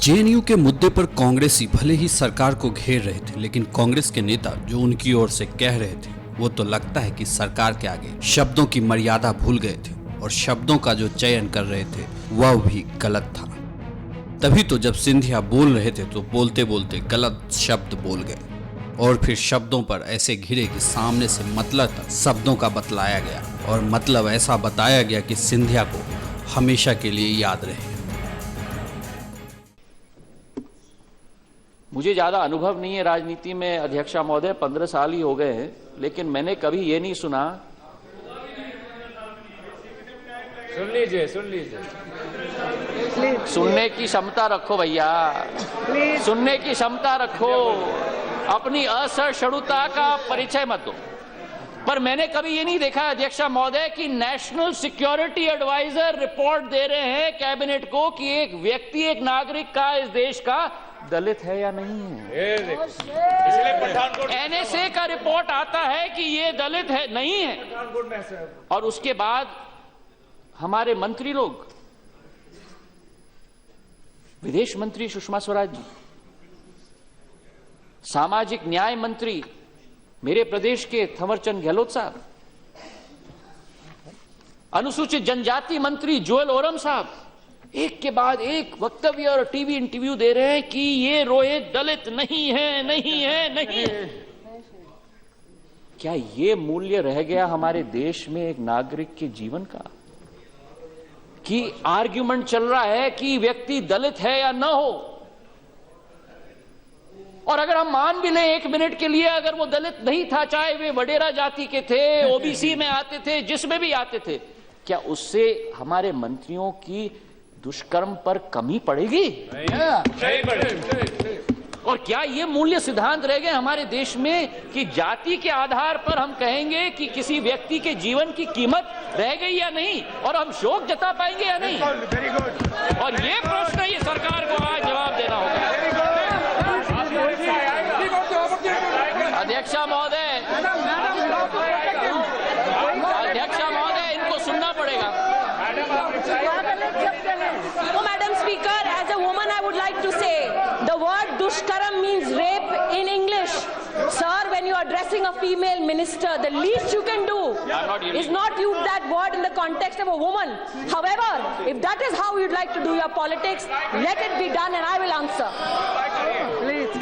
JNU के मुद्दे पर कांग्रेसी भले ही सरकार को घेर रहे थे, लेकिन कांग्रेस के नेता जो उनकी ओर से कह रहे थे वो तो लगता है कि सरकार के आगे शब्दों की मर्यादा भूल गए थे और शब्दों का जो चयन कर रहे थे वह भी गलत था। तभी तो जब सिंधिया बोल रहे थे तो बोलते बोलते गलत शब्द बोल गए और फिर शब्दों पर ऐसे घिरे कि सामने से मतलब तक शब्दों का बतलाया गया और मतलब ऐसा बताया गया कि सिंधिया को हमेशा के लिए याद रहे। मुझे ज़्यादा अनुभव नहीं है राजनीति में अध्यक्षा महोदय, 15 साल ही हो गए हैं, लेकिन मैंने कभी ये नहीं सुना। सुन लीजिए सुनने की क्षमता रखो भैया, सुनने की क्षमता रखो, अपनी असहिष्णुता का परिचय मत दो। पर मैंने कभी ये नहीं देखा अध्यक्षा महोदय कि नेशनल सिक्योरिटी एडवाइजर रिपोर्ट दे रहे हैं कैबिनेट को कि एक व्यक्ति, एक नागरिक का, इस देश का दलित है या नहीं है। एनएसए का रिपोर्ट आता है कि ये दलित है, नहीं है, और उसके बाद हमारे मंत्री लोग, विदेश मंत्री सुषमा स्वराज जी, सामाजिक न्याय मंत्री मेरे प्रदेश के थंवरचंद गहलोत साहब, अनुसूचित जनजाति मंत्री जुएल ओरम साहब, एक के बाद एक वक्तव्य और टीवी इंटरव्यू दे रहे हैं कि ये रोहित दलित नहीं है, नहीं है, नहीं है। क्या ये मूल्य रह गया हमारे देश में एक नागरिक के जीवन का कि आर्ग्यूमेंट चल रहा है कि व्यक्ति दलित है या न हो, और अगर हम मान भी लें एक मिनट के लिए अगर वो दलित नहीं था, चाहे वे वडेरा जाति के थे, ओबीसी में आते थे, जिसमें भी आते थे, क्या उससे हमारे मंत्रियों की दुष्कर्म पर कमी पड़ेगी? और क्या ये मूल्य सिद्धांत रह गए हमारे देश में कि जाति के आधार पर हम कहेंगे कि किसी व्यक्ति के जीवन की कीमत रह गई या नहीं, और हम शोक जता पाएंगे या नहीं? और ये प्रश्न ये सरकार को आज जवाब देना होगा। अध्यक्षा महोदय, अध्यक्षा महोदय, इनको सुनना पड़ेगा। So, Madam Speaker, as a woman, I would like to say the word dushkaram means rape in English. Sir, when you are addressing a female minister, the least you can do is not use that word in the context of a woman. However, if that is how you'd like to do your politics, let it be done and I will answer. Please.